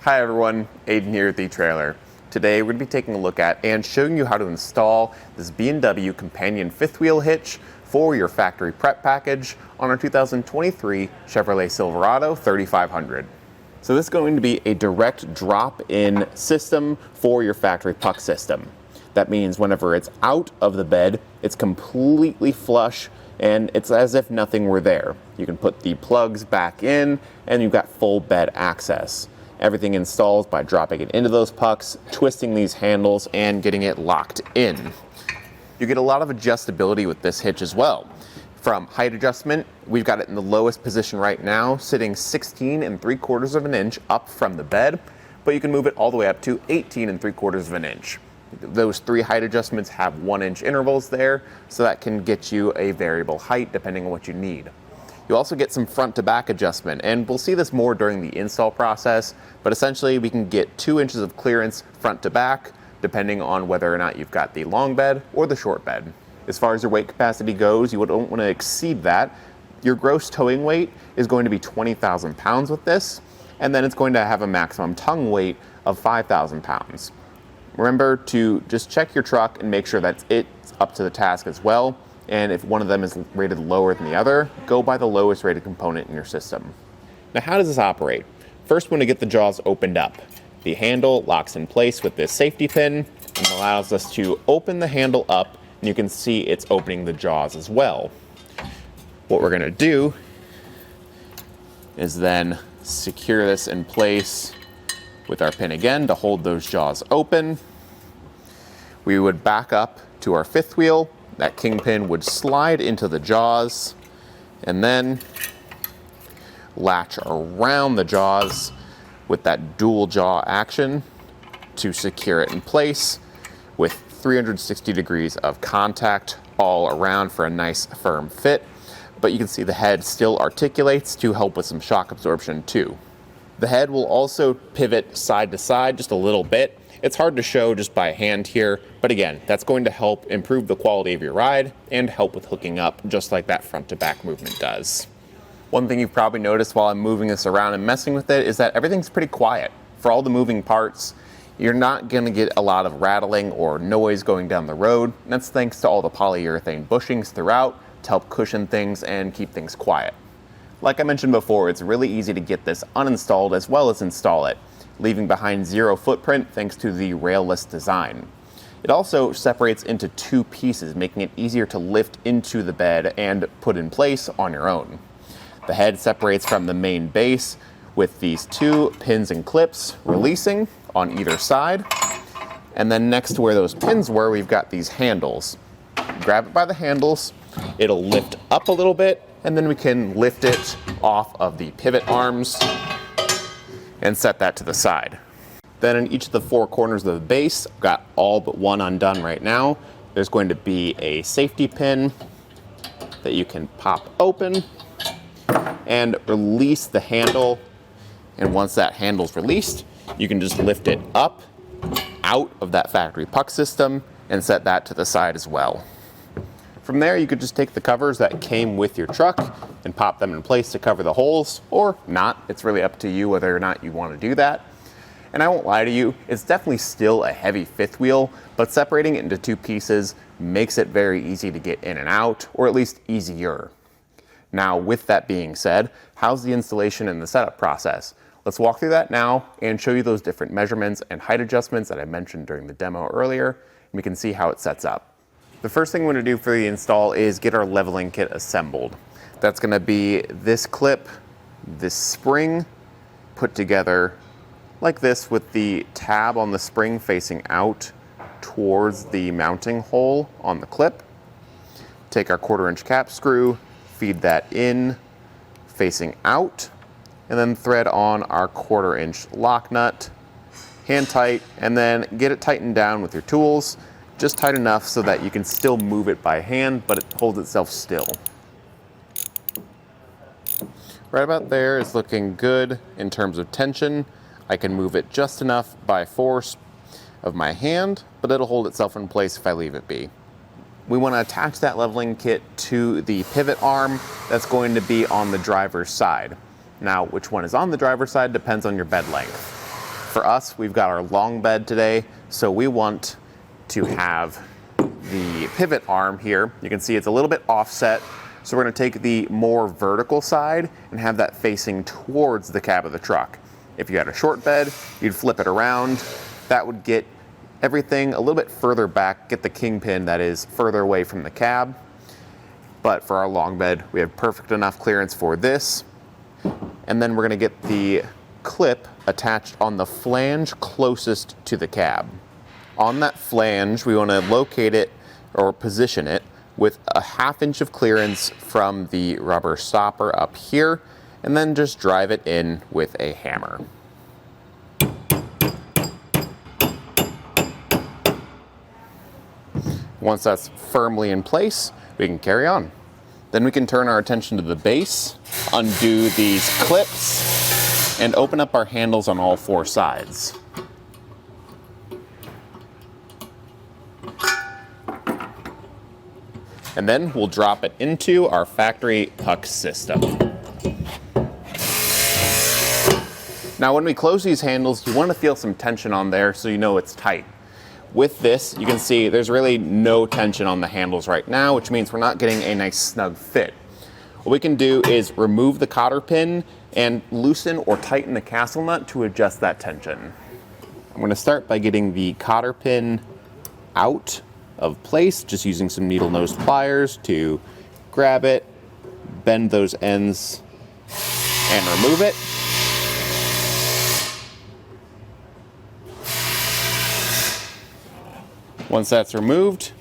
Hi everyone, Aiden here at the etrailer. Today we're going to be taking a look at and showing you how to install this B&W Companion fifth wheel hitch for your factory prep package on our 2023 Chevrolet Silverado 3500. So this is going to be a direct drop-in system for your factory puck system. That means whenever it's out of the bed, it's completely flush and it's as if nothing were there. You can put the plugs back in and you've got full bed access. Everything installs by dropping it into those pucks, twisting these handles, and getting it locked in. You get a lot of adjustability with this hitch as well. From height adjustment, we've got it in the lowest position right now, sitting 16 3/4 of an inch up from the bed, but you can move it all the way up to 18 3/4 of an inch. Those three height adjustments have 1-inch intervals there, so that can get you a variable height depending on what you need. You also get some front to back adjustment, and we'll see this more during the install process, but essentially we can get 2 inches of clearance front to back, depending on whether or not you've got the long bed or the short bed. As far as your weight capacity goes, you don't want to exceed that. Your gross towing weight is going to be 20,000 pounds with this, and then it's going to have a maximum tongue weight of 5,000 pounds. Remember to just check your truck and make sure that it's up to the task as well. And if one of them is rated lower than the other, go by the lowest rated component in your system. Now, how does this operate? First, when we get the jaws opened up, the handle locks in place with this safety pin and allows us to open the handle up, and you can see it's opening the jaws as well. What we're gonna do is then secure this in place with our pin again to hold those jaws open. We would back up to our fifth wheel. That kingpin would slide into the jaws and then latch around the jaws with that dual jaw action to secure it in place with 360 degrees of contact all around for a nice firm fit. But you can see the head still articulates to help with some shock absorption too. The head will also pivot side to side just a little bit. It's hard to show just by hand here, but again, that's going to help improve the quality of your ride and help with hooking up just like that front to back movement does. One thing you've probably noticed while I'm moving this around and messing with it is that everything's pretty quiet. For all the moving parts, you're not going to get a lot of rattling or noise going down the road. And that's thanks to all the polyurethane bushings throughout to help cushion things and keep things quiet. Like I mentioned before, it's really easy to get this uninstalled as well as install it, leaving behind zero footprint thanks to the railless design. It also separates into two pieces, making it easier to lift into the bed and put in place on your own. The head separates from the main base with these two pins and clips releasing on either side. And then next to where those pins were, we've got these handles. Grab it by the handles, it'll lift up a little bit, and then we can lift it off of the pivot arms and set that to the side. Then in each of the four corners of the base, I've got all but one undone right now. There's going to be a safety pin that you can pop open and release the handle. And once that handle's released, you can just lift it up out of that factory puck system and set that to the side as well. From there, you could just take the covers that came with your truck and pop them in place to cover the holes, or not. It's really up to you whether or not you want to do that. And I won't lie to you, it's definitely still a heavy fifth wheel, but separating it into two pieces makes it very easy to get in and out, or at least easier. Now, with that being said, how's the installation and the setup process? Let's walk through that now and show you those different measurements and height adjustments that I mentioned during the demo earlier, and we can see how it sets up. The first thing we're going to do for the install is get our leveling kit assembled. That's going to be this clip, this spring put together like this with the tab on the spring facing out towards the mounting hole on the clip. Take our 1/4 inch cap screw, feed that in facing out, and then thread on our 1/4 inch lock nut, hand tight, and then get it tightened down with your tools. Just tight enough so that you can still move it by hand, but it holds itself still. Right about there is looking good in terms of tension. I can move it just enough by force of my hand, but it'll hold itself in place if I leave it be. We want to attach that leveling kit to the pivot arm that's going to be on the driver's side. Now, which one is on the driver's side depends on your bed length. For us, we've got our long bed today, so we want to have the pivot arm here. You can see it's a little bit offset, so we're going to take the more vertical side and have that facing towards the cab of the truck. If you had a short bed, you'd flip it around. That would get everything a little bit further back, get the kingpin that is further away from the cab. But for our long bed, we have perfect enough clearance for this. And then we're going to get the clip attached on the flange closest to the cab. On that flange, we want to locate it or position it with a 1/2 inch of clearance from the rubber stopper up here, and then just drive it in with a hammer. Once that's firmly in place, we can carry on. Then we can turn our attention to the base, undo these clips, and open up our handles on all 4 sides. And then we'll drop it into our factory puck system. Now when we close these handles, you want to feel some tension on there so you know it's tight. With this, you can see there's really no tension on the handles right now, which means we're not getting a nice snug fit. What we can do is remove the cotter pin and loosen or tighten the castle nut to adjust that tension. I'm going to start by getting the cotter pin out of place, just using some needle nose pliers to grab it, bend those ends, and remove it. Once that's removed,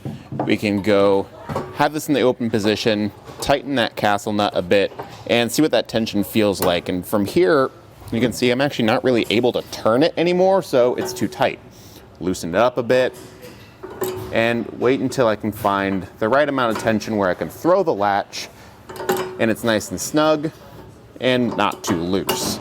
we can go have this in the open position, tighten that castle nut a bit, and see what that tension feels like. And from here, you can see I'm actually not really able to turn it anymore, so it's too tight. Loosen it up a bit, and wait until I can find the right amount of tension where I can throw the latch, and it's nice and snug, and not too loose.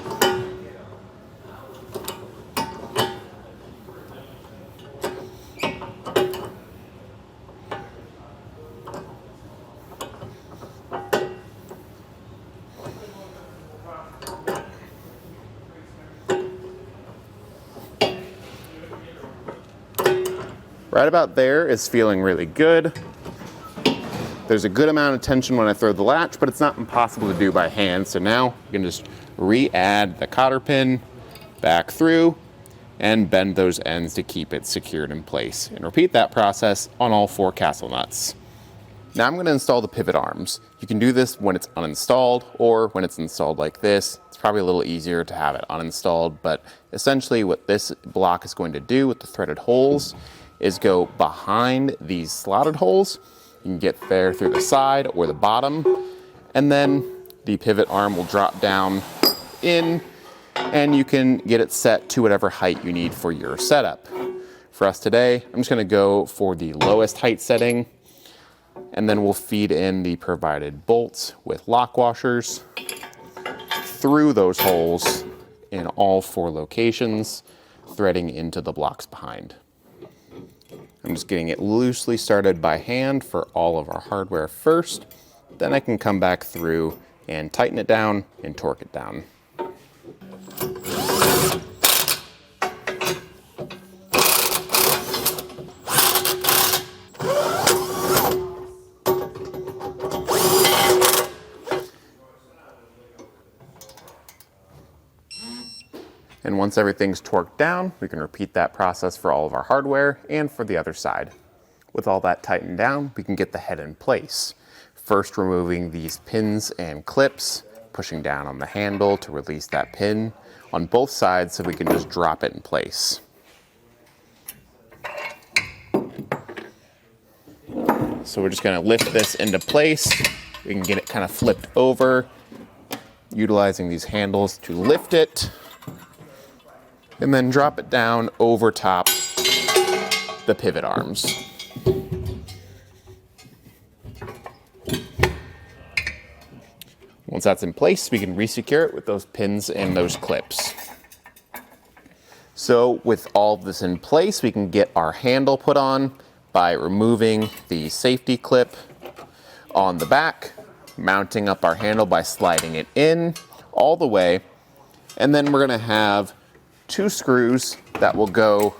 Right about there is feeling really good. There's a good amount of tension when I throw the latch, but it's not impossible to do by hand. So now you can just re-add the cotter pin back through and bend those ends to keep it secured in place. And repeat that process on all 4 castle nuts. Now I'm going to install the pivot arms. You can do this when it's uninstalled or when it's installed like this. It's probably a little easier to have it uninstalled, but essentially what this block is going to do with the threaded holes is go behind these slotted holes. You can get there through the side or the bottom, and then the pivot arm will drop down in, and you can get it set to whatever height you need for your setup. For us today, I'm just gonna go for the lowest height setting, and then we'll feed in the provided bolts with lock washers through those holes in all 4 locations, threading into the blocks behind. I'm just getting it loosely started by hand for all of our hardware first. Then I can come back through and tighten it down and torque it down. And once everything's torqued down, we can repeat that process for all of our hardware and for the other side. With all that tightened down, we can get the head in place. First, removing these pins and clips, pushing down on the handle to release that pin on both sides so we can just drop it in place. So we're just going to lift this into place. We can get it kind of flipped over, utilizing these handles to lift it, and then drop it down over top the pivot arms. Once that's in place, we can resecure it with those pins and those clips. So with all of this in place, we can get our handle put on by removing the safety clip on the back, mounting up our handle by sliding it in all the way, and then we're gonna have 2 screws that will go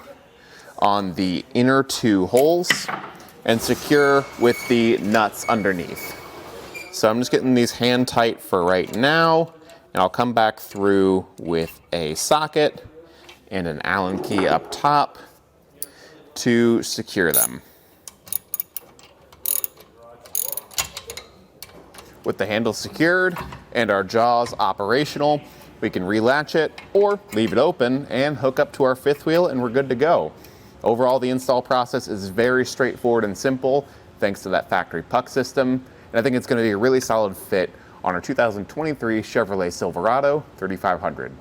on the inner 2 holes and secure with the nuts underneath. So I'm just getting these hand tight for right now, and I'll come back through with a socket and an Allen key up top to secure them. With the handle secured and our jaws operational, we can relatch it or leave it open and hook up to our fifth wheel, and we're good to go. Overall, the install process is very straightforward and simple thanks to that factory puck system, and I think it's going to be a really solid fit on our 2023 Chevrolet Silverado 3500.